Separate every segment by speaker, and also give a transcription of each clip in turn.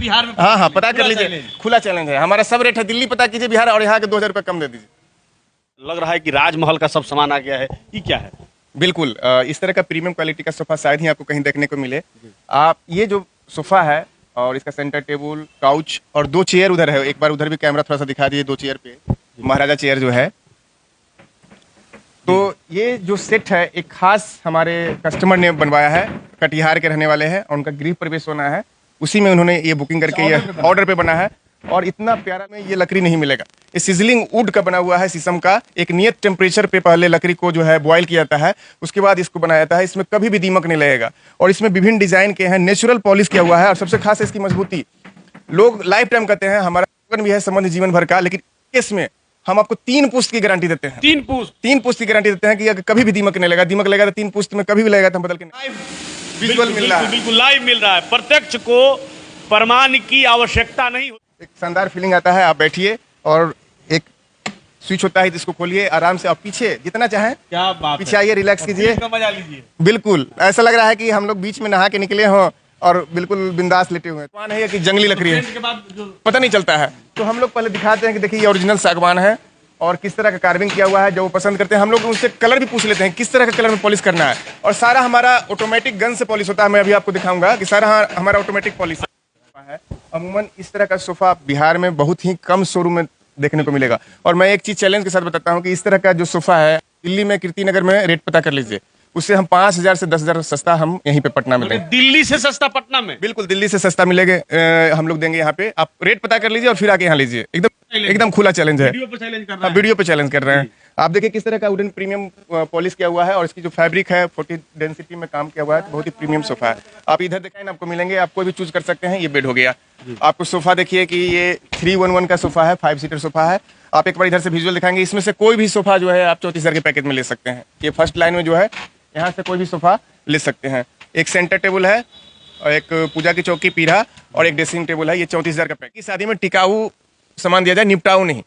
Speaker 1: बिहार में?
Speaker 2: हाँ हाँ, पता कर लीजिए, खुला चैलेंज है हमारा। सब रेट है, दिल्ली पता कीजिए बिहार, और यहाँ के 2000 रुपये कम दे दीजिए।
Speaker 1: लग रहा है कि राजमहल का सब सामान आ गया है, ये क्या है?
Speaker 2: बिल्कुल, इस तरह का प्रीमियम क्वालिटी का सोफा शायद ही आपको कहीं देखने को मिले। आप ये जो सोफा है और इसका सेंटर टेबल, काउच और 2 चेयर उधर है, एक बार उधर भी कैमरा थोड़ा सा दिखा दीजिए। 2 चेयर पे महाराजा चेयर जो है, तो ये जो सेट है एक खास हमारे कस्टमर ने बनवाया है, कटिहार के रहने वाले हैं और उनका गृह प्रवेश होना है, उसी में उन्होंने ये बुकिंग करके ये ऑर्डर पे बना है। और इतना प्यारा में ये लकड़ी नहीं मिलेगा, ये सिजलिंग वुड का बना हुआ है, शीशम का। एक नियत टेम्परेचर पे पहले लकड़ी को जो है बॉयल किया जाता है, उसके बाद इसको बनाया जाता है। इसमें कभी भी दीमक नहीं लगेगा और इसमें विभिन्न डिजाइन के हैं, नेचुरल पॉलिश किया हुआ है। और सबसे खास है इसकी मजबूती। लोग लाइफ टाइम कहते हैं, हमारा भी है संबंध जीवन भर का, लेकिन इसमें हम आपको 3 पुश्त की गारंटी देते हैं। 3 पुश्त की गारंटी देते हैं कि अगर कभी भी दीमक नहीं लगेगा। दीमक लगेगा तो 3 पुश्त में कभी भी लगेगा तो हम बदल के विजुअल मिल रहा है,
Speaker 1: बिल्कुल लाइव मिल रहा है। प्रत्यक्ष को प्रमाण की आवश्यकता नहीं।
Speaker 2: एक शानदार फीलिंग आता है। आप बैठिए और एक स्विच होता है, जिसको खोलिए आराम से, आप पीछे जितना चाहें
Speaker 1: क्या बात
Speaker 2: पीछे आइए, रिलैक्स कीजिए,
Speaker 1: मजा लीजिए।
Speaker 2: बिल्कुल ऐसा लग रहा है कि हम लोग बीच में नहा के निकले हों और बिल्कुल बिंदास लेटे हुए हैं। सागवान है कि जंगली लकड़ी है
Speaker 1: के बाद जो
Speaker 2: पता नहीं चलता है, तो हम लोग पहले दिखाते हैं कि देखिए ये ओरिजिनल सागवान है और किस तरह का कार्विंग किया हुआ है। जो वो पसंद करते हैं, हम लोग उनसे कलर भी पूछ लेते हैं किस तरह का कलर में पॉलिश करना है। और सारा हमारा ऑटोमेटिक गन से पॉलिश होता है। मैं अभी आपको दिखाऊंगा कि सारा हमारा ऑटोमेटिक पॉलिश है। अमूमन इस तरह का सोफा बिहार में बहुत ही कम शोरूम में देखने को मिलेगा। और मैं एक चीज चैलेंज के साथ बताता हूँ कि इस तरह का जो सोफा है दिल्ली में कीर्ति नगर में रेट पता कर लीजिए, उससे हम 5000 से 10,000 सस्ता हम यहीं पे पटना में देंगे।
Speaker 1: दिल्ली से सस्ता पटना में?
Speaker 2: बिल्कुल, दिल्ली से सस्ता मिलेगा, हम लोग देंगे यहाँ पे। आप रेट पता कर लीजिए और फिर आके यहाँ लीजिए। एकदम खुला चैलेंज है,
Speaker 1: वीडियो पे चैलेंज कर रहा
Speaker 2: हाँ
Speaker 1: है।
Speaker 2: वीडियो पे चैलेंज कर रहे हैं। आप देखिए किस तरह का वुडन प्रीमियम पॉलिश किया हुआ है और इसकी जो फैब्रिक है 40 डेंसिटी में काम किया हुआ है, तो बहुत ही प्रीमियम सोफा है। आप इधर देखें ना, आपको मिलेंगे, आप कोई भी चूज कर सकते हैं। ये बेड हो गया, आपको सोफा देखिए कि ये 311 का सोफा है, 5 सीटर सोफा है। आप एक बार इधर से विजुअल दिखाएंगे, इसमें से कोई भी सोफा जो है आप 34,000 के पैकेज में ले सकते हैं। ये फर्स्ट लाइन में जो है, यहाँ से कोई भी सोफा ले सकते हैं। एक सेंटर टेबल है और एक पूजा की चौकी, पीढ़ा और एक ड्रेसिंग टेबल है। ये 34,000 का पैकेज। शादी में टिकाऊ सामान दिया जाए, निपटाऊ नहीं।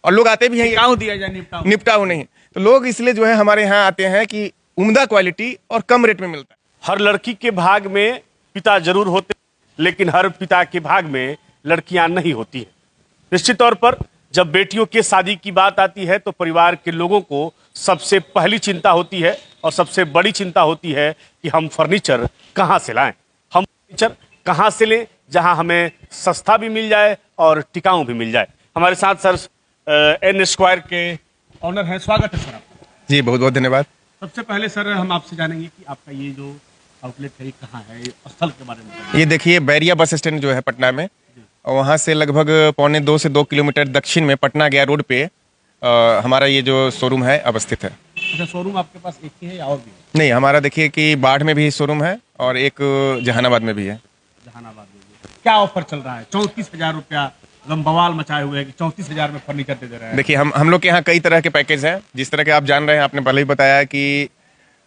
Speaker 2: और लोग आते भी हैं,
Speaker 1: टिकाऊ दिया जाए,
Speaker 2: निपटाऊ नहीं। तो लोग इसलिए जो है हमारे यहाँ आते हैं कि उम्दा क्वालिटी और कम रेट में मिलता है।
Speaker 1: हर लड़की के भाग में पिता जरूर होते, लेकिन हर पिता के भाग में लड़कियां नहीं होती हैं। निश्चित तौर पर जब बेटियों के शादी की बात आती है तो परिवार के लोगों को सबसे पहली चिंता होती है और सबसे बड़ी चिंता होती है कि हम फर्नीचर कहाँ से लाएं, हम फर्नीचर कहाँ से लें जहां हमें सस्ता भी मिल जाए और टिकाऊ भी मिल जाए। हमारे साथ सर एन स्क्वायर के ऑनर हैं, स्वागत है सर आपका।
Speaker 2: जी बहुत बहुत धन्यवाद।
Speaker 1: सबसे पहले सर हम आपसे जानेंगे कि आपका ये जो आउटलेट है ये कहाँ है, ये स्थल के बारे में बताइए।
Speaker 2: ये देखिए बैरिया बस स्टैंड जो है पटना में, और वहाँ से लगभग 1.25 से 2 किलोमीटर दक्षिण में पटना गया रोड पे हमारा ये जो शोरूम है अवस्थित है।
Speaker 1: अच्छा, शोरूम आपके पास एक ही है या और भी है?
Speaker 2: नहीं, हमारा देखिए कि बाढ़ में भी शोरूम है और एक जहानाबाद में भी है।
Speaker 1: जहानाबाद में भी है। क्या ऑफर चल रहा है? 34,000 रुपया एकदम बवाल मचाए हुए हैं कि 34,000 में फर्नीचर दे रहे हैं।
Speaker 2: देखिए हम लोग के यहाँ कई तरह के पैकेज हैं। जिस तरह के आप जान रहे हैं, आपने पहले ही बताया कि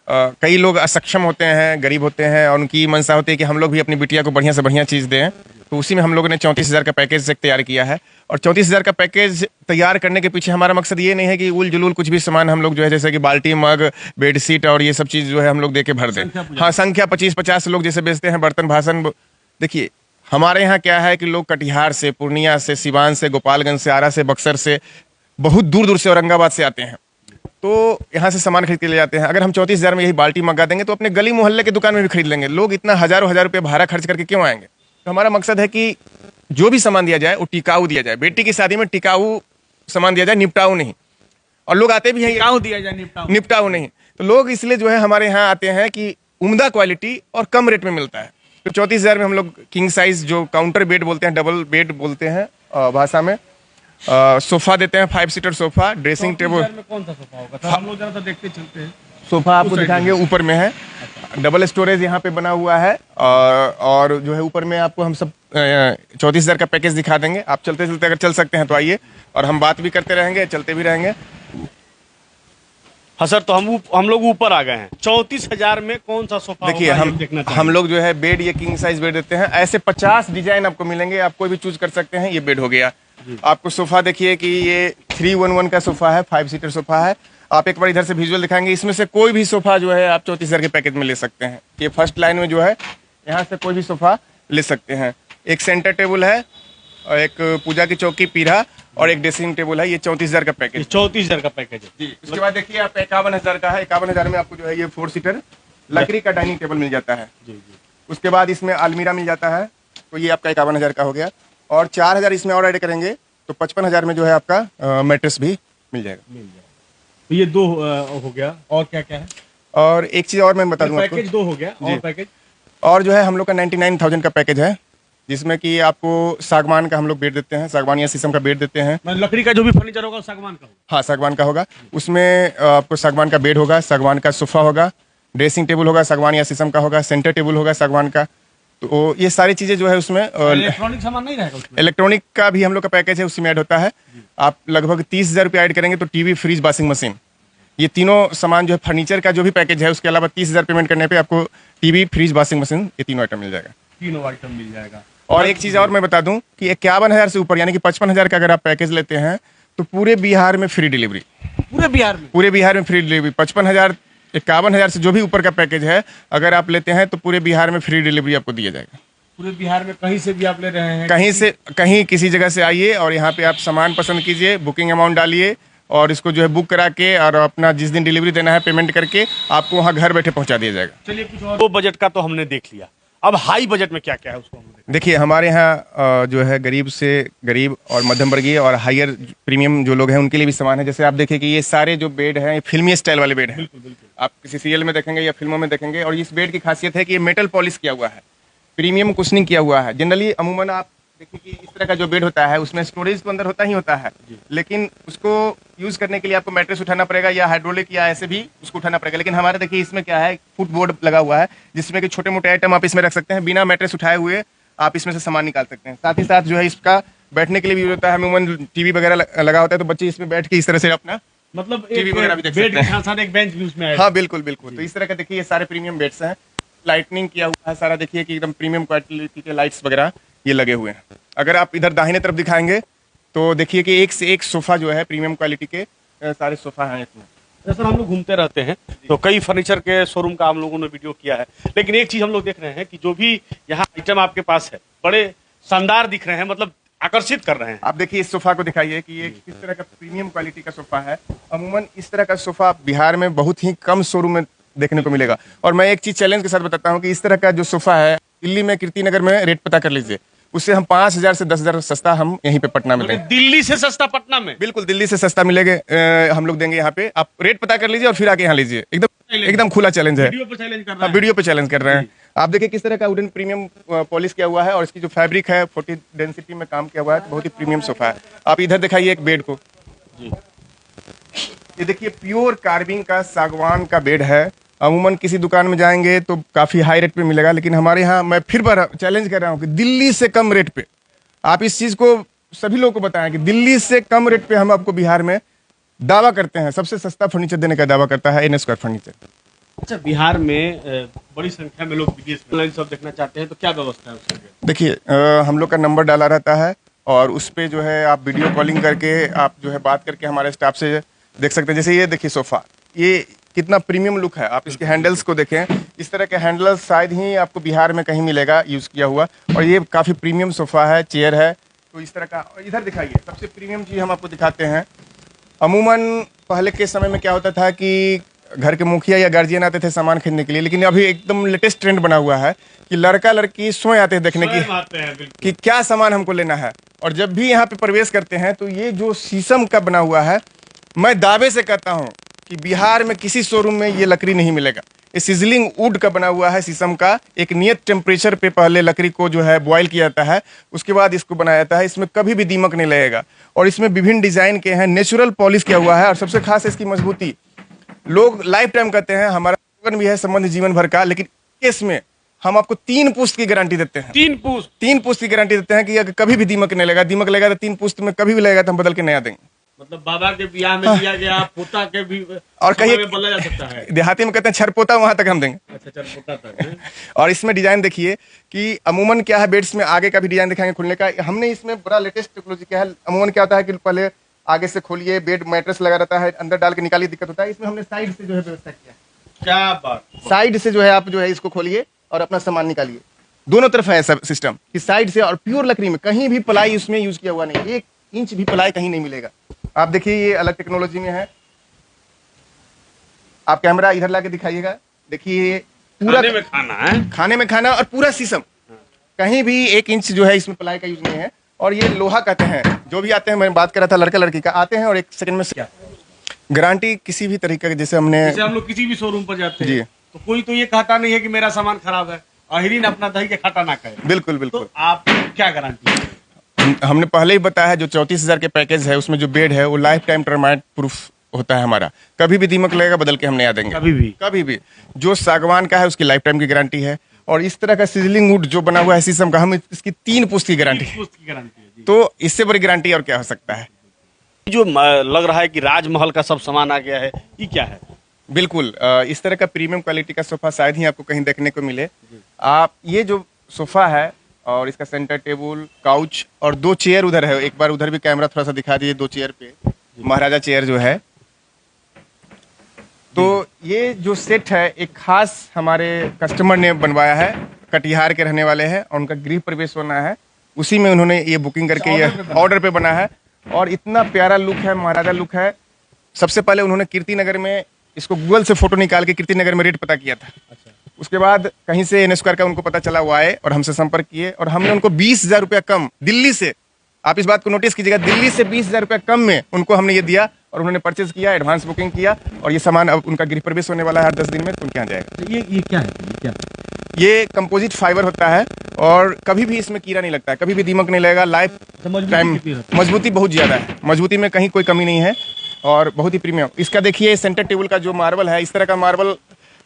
Speaker 2: कई लोग असक्षम होते हैं, गरीब होते हैं और उनकी मंशा होती है कि हम लोग भी अपनी बिटिया को बढ़िया से बढ़िया चीज़ दें। तो उसी में हम लोगों ने 34,000 का पैकेज तैयार किया है। और 34,000 का पैकेज तैयार करने के पीछे हमारा मकसद ये नहीं है कि उल जुलूल कुछ भी सामान हम लोग जो है, जैसे कि बाल्टी, मग, बेडशीट और ये सब चीज़ जो है हम लोग दे के भर दें। हाँ, संख्या 25-50 लोग जैसे बेचते हैं, बर्तन भाषण। देखिए हमारे यहाँ क्या है कि लोग कटिहार से, पूर्णिया से, सिवान से, गोपालगंज से, आरा से, बक्सर से, बहुत दूर दूर से, औरंगाबाद से आते हैं। तो यहाँ से सामान खरीद के ले जाते हैं। अगर हम 34,000 में यही बाल्टी मंगा देंगे तो अपने गली मोहल्ले के दुकान में भी खरीद लेंगे। लोग इतना हजारों हजार रुपये भाड़ा खर्च करके क्यों आएंगे? तो हमारा मकसद है कि जो भी सामान दिया जाए वो टिकाऊ दिया जाए। बेटी की शादी में टिकाऊ सामान दिया जाए, निपटाऊ नहीं। और लोग आते भी हैं,
Speaker 1: टिकाऊ दिया जाए,
Speaker 2: निपटाऊ नहीं। तो लोग इसलिए जो है हमारे यहाँ आते हैं कि उम्दा क्वालिटी और कम रेट में मिलता है। तो 34,000 में हम लोग किंग साइज जो काउंटर बेड बोलते हैं, डबल बेड बोलते हैं भाषा में, सोफा देते हैं, 5 सीटर सोफा, ड्रेसिंग टेबल।
Speaker 1: कौन सा सोफा होगा सर? हम लोग जरा सा देखते चलते हैं।
Speaker 2: सोफा आपको दिखाएंगे, ऊपर में है, डबल स्टोरेज यहाँ पे बना हुआ है। और जो है ऊपर में आपको हम सब 34,000 का पैकेज दिखा देंगे। आप चलते चलते अगर चल सकते हैं तो आइए, और हम बात भी करते रहेंगे, चलते भी रहेंगे।
Speaker 1: हाँ सर, तो हम लोग ऊपर आ गए हैं। 34,000 में कौन सा सोफा
Speaker 2: देखिए हम लोग जो है बेड, ये किंग साइज बेड देते हैं। ऐसे 50 डिजाइन आपको मिलेंगे, आप कोई भी चूज कर सकते हैं। ये बेड हो गया। आपको सोफा देखिए कि ये 311 का सोफा है, 5 सीटर सोफा है। आप एक बार इधर से विजुअल दिखाएंगे, इसमें से कोई भी सोफा जो है आप 34,000 के पैकेज में ले सकते हैं। ये फर्स्ट लाइन में जो है, यहाँ से कोई भी सोफा ले सकते हैं। एक सेंटर टेबल है और एक पूजा की चौकी, पीढ़ा और एक ड्रेसिंग टेबल है। ये 34,000 का
Speaker 1: ये
Speaker 2: पैकेज।
Speaker 1: 34,000 का पैकेज है
Speaker 2: जी, उसके बाद देखिए आप 51,000 का है। 51,000 में आपको जो है ये 4 सीटर लकड़ी का डाइनिंग टेबल मिल जाता है।
Speaker 1: जी जी।
Speaker 2: उसके बाद इसमें अलमीरा मिल जाता है, तो ये आपका 51,000 का हो गया। और 4,000 इसमें और ऐड करेंगे तो 55,000 में जो है आपका मैट्रेस भी मिल जाएगा।
Speaker 1: मिल जाएगा। तो ये 2 हो गया, और क्या क्या है?
Speaker 2: और एक चीज़ और मैं बता दूं आपको,
Speaker 1: पैकेज 2 हो गया, और पैकेज
Speaker 2: और जो है हम लोग का 99,000 का पैकेज है, जिसमें कि आपको सागवान का हम लोग बेड देते हैं, सागवान या शीशम का बेड देते हैं।
Speaker 1: मतलब लकड़ी का जो भी फर्नीचर होगा वो सागवान का होगा।
Speaker 2: हाँ, सागवान का होगा। उसमें आपको सागवान का बेड होगा, सागवान का सोफा होगा, ड्रेसिंग टेबल होगा, सागवान या शीशम का होगा, सेंटर टेबल होगा सागवान का। तो ये सारी चीज़ें जो है उसमें
Speaker 1: इलेक्ट्रॉनिक सामान नहीं रहेगा उसमें?
Speaker 2: इलेक्ट्रॉनिक का भी हम लोग का पैकेज है, उसमें ऐड होता है। आप लगभग 30,000 रुपये ऐड करेंगे तो टीवी, फ्रिज, वॉशिंग मशीन, ये तीनों सामान जो है फर्नीचर का जो भी पैकेज है, उसके अलावा 30,000 पेमेंट करने पे आपको टीवी, फ्रिज, वॉशिंग मशीन, ये तीनों आइटम मिल जाएगा।
Speaker 1: तीनों आइटम मिल जाएगा।
Speaker 2: और एक चीज़ और मैं बता दूं कि 51,000 से ऊपर यानी कि 55,000 का अगर आप पैकेज लेते हैं तो पूरे बिहार में फ्री डिलीवरी।
Speaker 1: पूरे बिहार में?
Speaker 2: पूरे बिहार में फ्री डिलीवरी। 55,000, 51,000 से जो भी ऊपर का पैकेज है अगर आप लेते हैं तो पूरे बिहार में फ्री डिलीवरी आपको दिया जाएगा।
Speaker 1: पूरे बिहार में कहीं से भी आप ले रहे हैं?
Speaker 2: कहीं से, कहीं किसी जगह से आइए और यहाँ पे आप सामान पसंद कीजिए, बुकिंग अमाउंट डालिए और इसको जो है बुक करा के और अपना जिस दिन डिलीवरी देना है पेमेंट करके आपको वहाँ घर बैठे पहुँचा दिया जाएगा।
Speaker 1: चलिए कुछ और। दो बजट का तो हमने देख लिया, अब हाई बजट में क्या क्या है उसको हम देखें।
Speaker 2: देखिए हमारे यहाँ जो है गरीब से गरीब और मध्यम वर्गीय और हायर प्रीमियम जो लोग हैं उनके लिए भी सामान है। जैसे आप देखिए कि ये सारे जो बेड हैं ये फिल्मी स्टाइल वाले बेड हैं।
Speaker 1: बिल्कुल बिल्कुल।
Speaker 2: आप किसी सीरियल में देखेंगे या फिल्मों में देखेंगे। और इस बेड की खासियत है कि ये मेटल पॉलिश किया हुआ है, प्रीमियम कुशनिंग किया हुआ है। जनरली अमूमन आप देखिए कि इस तरह का जो बेड होता है उसमें स्टोरेज तो अंदर होता ही होता है, लेकिन उसको यूज करने के लिए आपको मैट्रेस उठाना पड़ेगा या हाइड्रोलिक या ऐसे भी उसको उठाना पड़ेगा। लेकिन हमारे देखिए इसमें क्या है, फुट बोर्ड लगा हुआ है जिसमें कि छोटे मोटे आइटम आप इसमें रख सकते हैं, बिना मैट्रेस उठाए हुए आप इसमें से सामान निकाल सकते हैं। साथ ही साथ जो है इसका बैठने के लिए भी यूज होता है। अमूमन टीवी वगैरह लगा होता है तो बच्चे इसमें बैठ के इस तरह से अपना
Speaker 1: मतलब
Speaker 2: टीवी वगैरह भी देख
Speaker 1: बेड
Speaker 2: सकते
Speaker 1: के
Speaker 2: हैं।
Speaker 1: साथ एक बेंच भी उसमें है।
Speaker 2: हाँ बिल्कुल बिल्कुल। तो इस तरह का देखिए ये सारे प्रीमियम बेड्स हैं, लाइटनिंग किया हुआ है सारा। देखिए कि एकदम प्रीमियम क्वालिटी के लाइट्स वगैरह ये लगे हुए हैं। अगर आप इधर दाहिने तरफ दिखाएंगे तो देखिए कि एक से एक सोफा जो है प्रीमियम क्वालिटी के सारे सोफा हैं इसमें।
Speaker 1: सर हम लोग घूमते रहते हैं तो कई फर्नीचर के शोरूम का हम लोगों ने वीडियो किया है, लेकिन एक चीज हम लोग देख रहे हैं कि जो भी यहाँ आइटम आपके पास है बड़े शानदार दिख रहे हैं, मतलब आकर्षित कर रहे हैं।
Speaker 2: आप देखिए इस सोफा को दिखाइए कि ये किस तरह का प्रीमियम क्वालिटी का सोफा है। अमूमन इस तरह का सोफा बिहार में बहुत ही कम शोरूम में देखने को मिलेगा। और मैं एक चीज चैलेंज के साथ बताता हूँ कि इस तरह का जो सोफा है दिल्ली में कीर्ति नगर में रेट पता कर लीजिए, उससे हम 5,000 से 10,000 सस्ता हम यहीं पे पटना में देंगे।
Speaker 1: दिल्ली से सस्ता पटना में?
Speaker 2: बिल्कुल दिल्ली से सस्ता मिलेगा, हम लोग देंगे यहाँ पे। आप रेट पता कर लीजिए और फिर आके यहाँ लीजिए। एकदम खुला चैलेंज है।
Speaker 1: वीडियो पे चैलेंज कर रहा
Speaker 2: हाँ
Speaker 1: है।
Speaker 2: वीडियो पे चैलेंज कर रहे हैं। आप देखिए किस तरह का वुडन प्रीमियम पॉलिश किया हुआ है और इसकी जो फैब्रिक है 40 डेंसिटी में काम किया हुआ है, तो बहुत ही प्रीमियम सोफा है। आप इधर दिखाइए एक बेड को
Speaker 1: जी।
Speaker 2: ये देखिए प्योर कार्बिंग का सागवान का बेड है। अमूमन किसी दुकान में जाएंगे तो काफी हाई रेट पे मिलेगा, लेकिन हमारे यहाँ मैं फिर बार चैलेंज कर रहा हूँ कि दिल्ली से कम रेट पे आप इस चीज को सभी लोगों को बताएं कि दिल्ली से कम रेट पे हम आपको बिहार में दावा करते हैं, सबसे सस्ता फर्नीचर देने का दावा करता है NS फर्नीचर।
Speaker 1: अच्छा, बिहार में बड़ी संख्या में लोग विदेश में ऑनलाइन सब देखना चाहते हैं तो क्या व्यवस्था है उसके लिए?
Speaker 2: देखिए हम लोग का नंबर डाला रहता है और उस पे जो है आप वीडियो कॉलिंग करके आप जो है बात करके हमारे स्टाफ से देख सकते हैं। जैसे ये देखिए सोफा, ये कितना प्रीमियम लुक है। आप इसके हैंडल्स को देखें, इस तरह के हैंडल्स शायद ही आपको बिहार में कहीं मिलेगा यूज किया हुआ। और ये काफी प्रीमियम सोफा है, चेयर है। तो इस तरह का, और इधर दिखाइए सबसे प्रीमियम चीज हम आपको दिखाते हैं। अमूमन पहले के समय में क्या होता था कि घर के मुखिया या गार्जियन आते थे सामान खरीदने के लिए, लेकिन अभी एकदम लेटेस्ट ट्रेंड बना हुआ है कि लड़का लड़की स्वयं आते हैं देखने की कि क्या सामान हमको लेना है। और जब भी यहाँ पे प्रवेश करते हैं तो ये जो शीशम का बना हुआ है, मैं दावे से कहता हूँ कि बिहार में किसी शोरूम में ये लकड़ी नहीं मिलेगा। ये सिजलिंग वुड का बना हुआ है, शीशम का। एक नियत टेम्परेचर पे पहले लकड़ी को जो है बॉयल किया जाता है, उसके बाद इसको बनाया जाता है। इसमें कभी भी दीमक नहीं लगेगा और इसमें विभिन्न डिजाइन के हैं, नेचुरल पॉलिश किया हुआ है। और सबसे खास है इसकी मजबूती। लोग लाइफ टाइम कहते हैं, हमारा स्लोगन भी है संबंध जीवन भर का, लेकिन केस में हम आपको 3 पुश्त की गारंटी देते हैं।
Speaker 1: 3
Speaker 2: पुश्त की गारंटी देते हैं कि अगर कभी भी दीमक नहीं लगेगा। दीमक लगेगा तो 3 पुश्त में कभी भी लगेगा तो हम बदल के नया देंगे।
Speaker 1: मतलब बाबा के ब्याह में दिया गया, पोता के भी
Speaker 2: और कहीं
Speaker 1: बदला जा सकता है।
Speaker 2: देहाती में कहते हैं छरपोता, वहां तक हम देंगे।
Speaker 1: अच्छा, छरपोता तक।
Speaker 2: और इसमें डिजाइन देखिए कि अमूमन क्या है, बेड्स में आगे का भी डिजाइन दिखाएंगे खुलने का। हमने इसमें बड़ा लेटेस्ट टेक्नोलॉजी क्या है। अमूमन क्या होता है कि पहले आगे से खोलिए, बेड मैट्रेस लगा रहता है, अंदर डाल के निकालिए, दिक्कत होता है। इसमें हमने साइड से जो है व्यवस्था किया है।
Speaker 1: क्या बात।
Speaker 2: साइड से जो है आप जो है इसको खोलिए और अपना सामान निकालिए। दोनों तरफ है ऐसा सिस्टम कि साइड से, और प्योर लकड़ी में कहीं भी पलाई उसमें यूज किया हुआ नहीं, 1 इंच भी पलाई कहीं नहीं मिलेगा। आप देखिए ये अलग टेक्नोलॉजी में है। आप कैमरा इधर लाके दिखाइएगा, देखिए पूरा
Speaker 1: खाने में खाना है,
Speaker 2: खाने में खाना और पूरा शीशम, कहीं भी 1 इंच जो है इसमें पलाई का यूज नहीं है। और ये लोहा कहते हैं, जो भी आते हैं, मैं बात कर रहा था लड़का लड़की का, आते हैं और 1 सेकंड में गारंटी किसी भी तरीके की, जैसे हम
Speaker 1: लोग किसी भी शोरूम पर जाते हैं तो कोई तो ये कहता नहीं है कि मेरा सामान खराब है, आहिरीन अपना दही के खटा ना कहे।
Speaker 2: बिल्कुल बिल्कुल।
Speaker 1: तो आप क्या गारंटी है?
Speaker 2: हमने पहले ही बताया है, जो 34,000 के पैकेज है उसमें जो बेड है वो लाइफ टाइम टर्माइट प्रूफ होता है हमारा, कभी भी दीमक लगेगा बदल के हम नया देंगे, कभी भी। जो सागवान का है उसकी लाइफ टाइम की गारंटी है, और इस तरह का सिजलिंग वुड जो बना हुआ है शीशम का, हम इसकी 3 पुश्त की गारंटी है। तो इससे बड़ी गारंटी और क्या हो सकता है।
Speaker 1: जो लग रहा है कि राजमहल का सब सामान आ गया है, ये क्या है?
Speaker 2: बिल्कुल, इस तरह का प्रीमियम क्वालिटी का सोफा शायद ही आपको कहीं देखने को मिले। आप ये जो सोफा है और इसका सेंटर टेबल, काउच और 2 चेयर उधर है, एक बार उधर भी कैमरा थोड़ा सा दिखा दीजिए, 2 चेयर पे महाराजा चेयर जो है। तो ये जो सेट है एक खास हमारे कस्टमर ने बनवाया है, कटिहार के रहने वाले हैं और उनका गृह प्रवेश होना है, उसी में उन्होंने ये बुकिंग करके ये ऑर्डर पे बना है। और इतना प्यारा लुक है, महाराजा लुक है। सबसे पहले उन्होंने कीर्ति नगर में इसको गूगल से फोटो निकाल के कीर्ति नगर में रेट पता किया था। उसके बाद कहीं से एन स्क्वायर का उनको पता चला, वो आए और हमसे संपर्क किए और हमने उनको 20,000 रुपया कम दिल्ली से, आप इस बात को नोटिस कीजिएगा, दिल्ली से 20,000 रुपया कम में उनको हमने ये दिया और उन्होंने परचेज किया, एडवांस बुकिंग किया और ये सामान अब उनका गृह प्रवेश होने वाला है 10 दिन में, तो उनके यहाँ जाएगा।
Speaker 1: ये क्या है?
Speaker 2: ये कंपोजिट फाइबर होता है और कभी भी इसमें कीड़ा नहीं लगता है, कभी भी दीमक नहीं लगेगा। लाइफ टाइम मजबूती बहुत ज्यादा है, मजबूती में कहीं कोई कमी नहीं है और बहुत ही प्रीमियम। इसका देखिए सेंटर टेबल का जो मार्बल है, इस तरह का मार्बल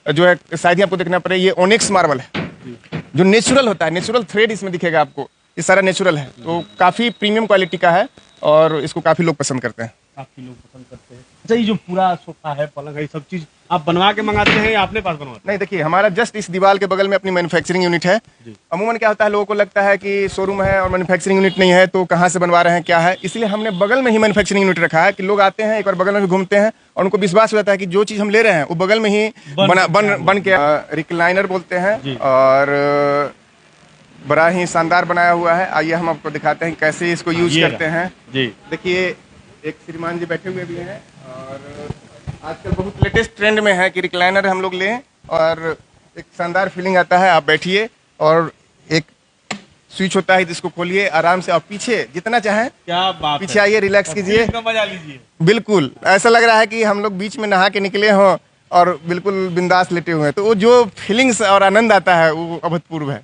Speaker 2: जो है शायद ही आपको देखना पड़े, ये ओनिक्स मार्बल है जो नेचुरल होता है, नेचुरल थ्रेड इसमें दिखेगा आपको, ये सारा नेचुरल है, तो काफी प्रीमियम क्वालिटी का है और इसको काफी लोग पसंद करते हैं।
Speaker 1: काफी लोग पसंद करते हैं। अच्छा, ये जो पूरा सोफा है, पलंग है, ये सब चीज आप बनवा के मंगाते हैं या अपने पास बनवाते हैं?
Speaker 2: नहीं, देखिए हमारा जस्ट इस दीवार के बगल में अपनी मैन्युफैक्चरिंग यूनिट है। अमूमन क्या होता है, लोगों को लगता है कि शोरूम है और मैन्युफैक्चरिंग यूनिट नहीं है, तो कहाँ से बनवा रहे हैं, क्या है, इसलिए हमने बगल में ही मैन्युफैक्चरिंग यूनिट रखा है कि लोग आते हैं एक बार बगल में भी घूमते हैं और उनको विश्वास हो जाता है कि जो चीज़ हम ले रहे हैं वो बगल में ही बन के रिक्लाइनर बोलते हैं और बड़ा ही शानदार बनाया हुआ है। आइए हम आपको दिखाते हैं कैसे इसको यूज करते हैं। देखिए एक श्रीमान जी बैठे हुए भी हैं और आजकल बहुत लेटेस्ट ट्रेंड में है कि रिक्लाइनर हम लोग लें और एक शानदार फीलिंग आता है। आप बैठिए और एक स्विच होता है जिसको खोलिए आराम से, और पीछे जितना चाहें
Speaker 1: क्या बात
Speaker 2: पीछे आइए, रिलैक्स कीजिए,
Speaker 1: मजा लीजिए।
Speaker 2: बिल्कुल ऐसा लग रहा है कि हम लोग बीच में नहा के निकले हों और बिल्कुल बिंदास लेटे हुए हैं, तो वो जो फीलिंग्स और आनंद आता है वो अभूतपूर्व है।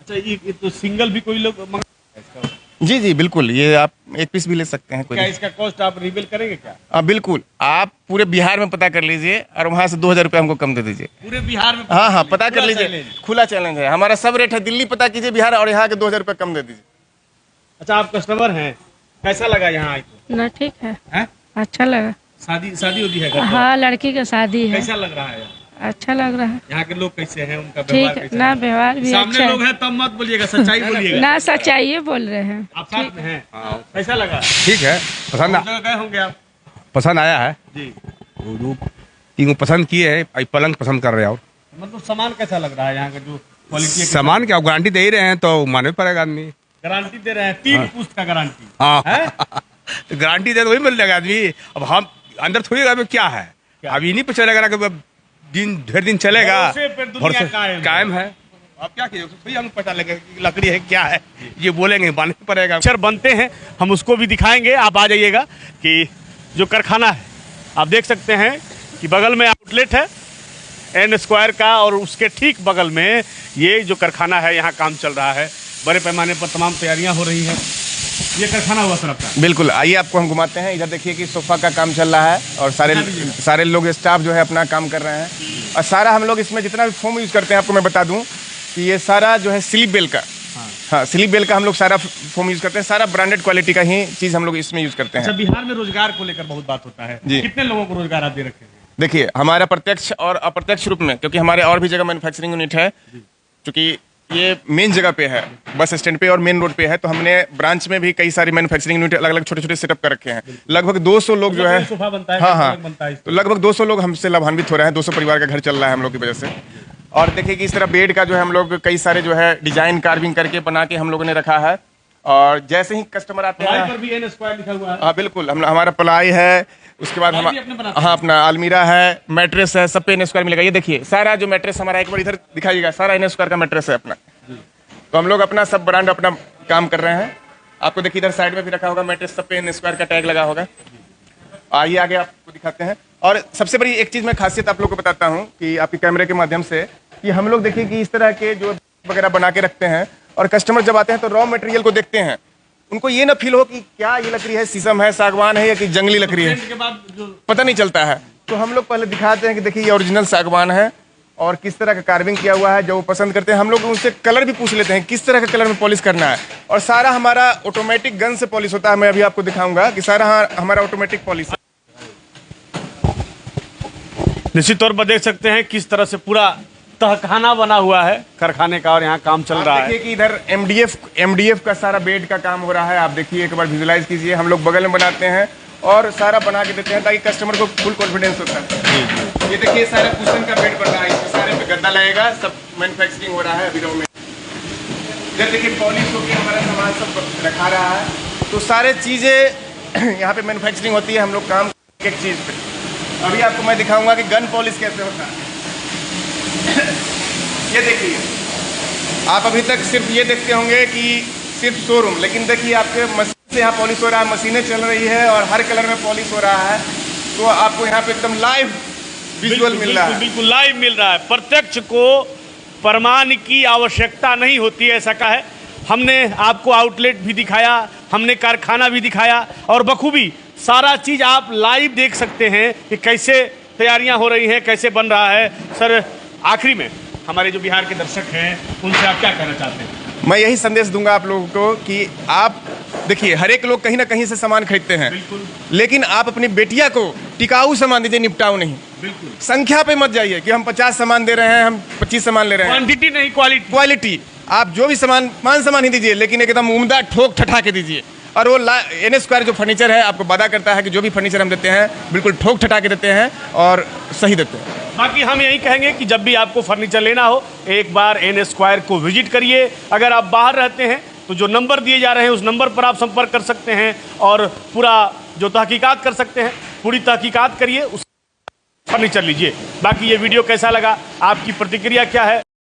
Speaker 1: अच्छा, ये तो सिंगल भी कोई लोग
Speaker 2: जी जी बिल्कुल, ये आप एक पीस भी ले सकते हैं।
Speaker 1: क्या इसका कॉस्ट आप रिवील करेंगे क्या?
Speaker 2: बिल्कुल, आप पूरे बिहार में पता कर लीजिए और वहाँ से 2,000 रुपये हमको कम दे दीजिए।
Speaker 1: पूरे बिहार में?
Speaker 2: हाँ, पता कर लीजिए, खुला चैलेंज है हमारा, सब रेट है, दिल्ली पता कीजिए बिहार, और यहाँ के 2,000 रुपये कम दे दीजिए।
Speaker 1: अच्छा, आप कस्टमर हैं, कैसा लगा यहाँ आए?
Speaker 3: ना ठीक है, अच्छा लगा।
Speaker 1: शादी होती है?
Speaker 3: हाँ, लड़की का शादी है।
Speaker 1: कैसा लग रहा है?
Speaker 3: अच्छा लग रहा है।
Speaker 1: यहाँ के लोग कैसे हैं, उनका
Speaker 3: ठीक है ना, व्यवहार भी
Speaker 1: सामने
Speaker 3: अच्छा
Speaker 1: लोग हैं तब मत बोलिएगा, सच्चाई बोलिएगा।
Speaker 3: ना, सच्चाई बोल रहे हैं।
Speaker 1: आप साथ में हैं? कैसा लगा?
Speaker 4: ठीक है, पसंद
Speaker 1: गए होंगे आप?
Speaker 4: पसंद आया है
Speaker 1: जी।
Speaker 4: तीनों पसंद किए है, पलंग पसंद कर रहे हैं। और
Speaker 1: मतलब सामान कैसा लग रहा है यहाँ का, जो क्वालिटी?
Speaker 4: सामान क्या गारंटी दे ही रहे हैं तो मानना पड़ेगा आदमी।
Speaker 1: गारंटी दे रहे हैं, 3 पुस्त का गारंटी।
Speaker 4: हाँ, गारंटी दे तो वही मिल जाएगा आदमी। अब हम अंदर थोड़ी क्या है, अब ये नहीं पता चलेगा कि दिन ढेर दिन चलेगा, कायम है। अब क्या कीजिए, हमें पता लगेगा कि लकड़ी है क्या है, ये बोलेंगे मानना पड़ेगा।
Speaker 1: अक्षर बनते हैं, हम उसको भी दिखाएंगे। आप आ जाइएगा कि जो कारखाना है, आप देख सकते हैं कि बगल में आउटलेट है एन स्क्वायर का और उसके ठीक बगल में ये जो कारखाना है, यहाँ काम चल रहा है, बड़े पैमाने पर तमाम तैयारियां हो रही हैं। ये कारखाना हुआ सर आपका?
Speaker 2: बिल्कुल, आइए आपको हम घुमाते हैं। इधर देखिए कि सोफा का काम चल रहा है और सारे लोग स्टाफ जो है अपना काम कर रहे हैं और सारा हम लोग इसमें जितना भी फोम यूज करते हैं, आपको मैं बता दूं कि ये सारा जो है स्लीप बेल का, हाँ स्लीप बेल का हम लोग सारा फोम यूज करते हैं, सारा ब्रांडेड क्वालिटी का ही चीज हम लोग इसमें यूज करते हैं।
Speaker 1: अच्छा, बिहार में रोजगार को लेकर बहुत बात होता है, कितने लोगों को रोजगार आप दे रखे हैं?
Speaker 2: देखिए हमारा प्रत्यक्ष और अप्रत्यक्ष रूप में, क्योंकि हमारे और भी जगह मैन्युफैक्चरिंग यूनिट है, क्योंकि ये मेन जगह पे है, बस स्टैंड पे और मेन रोड पे है, तो हमने ब्रांच में भी कई सारी मैन्युफैक्चरिंग यूनिट अलग अलग छोटे छोटे सेटअप कर रखे हैं। लगभग 200 लोग जो है, हाँ, तो लगभग 200 लोग हमसे लाभान्वित हो रहे हैं, 200 परिवार का घर चल रहा है हम लोग की वजह से। और देखिए कि इस तरह बेड का जो है हम लोग कई सारे जो है डिजाइन कार्विंग करके बना के हम लोगों ने रखा है। और जैसे ही कस्टमर आते हैं,
Speaker 1: पर भी N स्क्वायर लिखा हुआ है।
Speaker 2: हाँ बिल्कुल, हम हमारा प्लाई है, उसके बाद हम हाँ अपना अलमीरा है, मैट्रेस है, सब पे N स्क्वायर मिलेगा। ये देखिए सारा जो मैट्रेस हमारा, एक बार इधर दिखाइएगा, सारा N स्क्वायर का मैट्रेस है अपना। तो हम लोग अपना सब ब्रांड अपना काम कर रहे हैं। आपको देखिए इधर साइड में भी रखा होगा मैट्रेस, सब पे N स्क्वायर का टैग लगा होगा। आइए आगे आपको दिखाते हैं। और सबसे बड़ी एक चीज मैं खासियत आप लोग को बताता हूँ कि आपके कैमरे के माध्यम से, कि हम लोग देखिए कि इस तरह के जो वगैरह बना के रखते हैं, और कस्टमर जब आते हैं तो रॉ मटेरियल को देखते हैं, उनको ये ना फील हो कि क्या ये लकड़ी है, शीशम है, सागवान है या कि जंगली लकड़ी है,
Speaker 1: के बाद जो
Speaker 2: पता नहीं चलता है। तो हम लोग पहले दिखाते हैं कि देखिए ये ओरिजिनल सागवान है और किस तरह का कार्विंग किया हुआ है। जो वो पसंद करते हैं, हम लोग उनसे कलर भी पूछ लेते हैं किस तरह का कलर में पॉलिश करना है। और सारा हमारा ऑटोमेटिक गन से पॉलिश होता है। मैं अभी आपको दिखाऊंगा कि सारा हमारा ऑटोमेटिक पॉलिश है।
Speaker 1: निश्चित तौर पर देख सकते हैं किस तरह से पूरा तहखाना बना हुआ है कारखाने का, और यहाँ काम चल रहा है।
Speaker 2: देखिए कि इधर एमडीएफ का सारा बेड का काम हो रहा है। आप देखिए, एक बार विजुलाइज कीजिए। हम लोग बगल में बनाते हैं और सारा बना के देते हैं ताकि कस्टमर को फुल कॉन्फिडेंस होता है। ये देखिए सारा कुशन का बेड बन रहा है, इसमें सारे पे गद्दा लगेगा, सब मैन्युफैक्चरिंग हो रहा है अभी में। इधर देखिए पॉलिश होकर हमारा सामान सब रखा रहा है। तो सारे चीज़ें यहाँ पे मैन्युफैक्चरिंग होती है। हम लोग काम एक चीज़ पे। अभी आपको मैं दिखाऊंगा कि गन पॉलिश कैसे होता है। ये देखिए, आप अभी तक सिर्फ ये देखते होंगे कि सिर्फ शोरूम, लेकिन देखिए आपके मशीन से यहाँ पॉलिश हो रहा है, मशीनें चल रही है और हर कलर में पॉलिश हो रहा है। तो आपको यहाँ पे एकदम लाइव विजुअल मिल रहा है।
Speaker 1: बिल्कुल लाइव मिल रहा है। प्रत्यक्ष को प्रमाण की आवश्यकता नहीं होती, ऐसा कहा है। हमने आपको आउटलेट भी दिखाया, हमने कारखाना भी दिखाया, और बखूबी सारा चीज आप लाइव देख सकते हैं कि कैसे तैयारियां हो रही हैं, कैसे बन रहा है। सर, आखिरी में हमारे जो बिहार के दर्शक हैं उनसे आप क्या कहना चाहते हैं?
Speaker 2: मैं यही संदेश दूंगा आप लोगों को कि आप देखिए, हर एक लोग कहीं ना कहीं से सामान खरीदते हैं, लेकिन आप अपनी बेटिया को टिकाऊ सामान दीजिए, निपटाऊ नहीं।
Speaker 1: बिल्कुल
Speaker 2: संख्या पे मत जाइए कि हम 50 सामान दे रहे हैं, हम 25 सामान ले रहे हैं।
Speaker 1: क्वांटिटी नहीं,
Speaker 2: क्वालिटी। आप जो भी सामान 5 सामान ही दीजिए, लेकिन एकदम उम्दा ठोक ठठा के दीजिए। और वो N स्क्वायर जो फर्नीचर है आपको वादा करता है कि जो भी फर्नीचर हम देते हैं बिल्कुल ठोक ठठा के देते हैं और सही देते हैं।
Speaker 1: बाकी हम यही कहेंगे कि जब भी आपको फर्नीचर लेना हो, एक बार N स्क्वायर को विजिट करिए। अगर आप बाहर रहते हैं तो जो नंबर दिए जा रहे हैं उस नंबर पर आप संपर्क कर सकते हैं और पूरा जो तहकीकात कर सकते हैं, पूरी तहकीकात करिए, उस फर्नीचर लीजिए। बाकी ये वीडियो कैसा लगा, आपकी प्रतिक्रिया क्या है?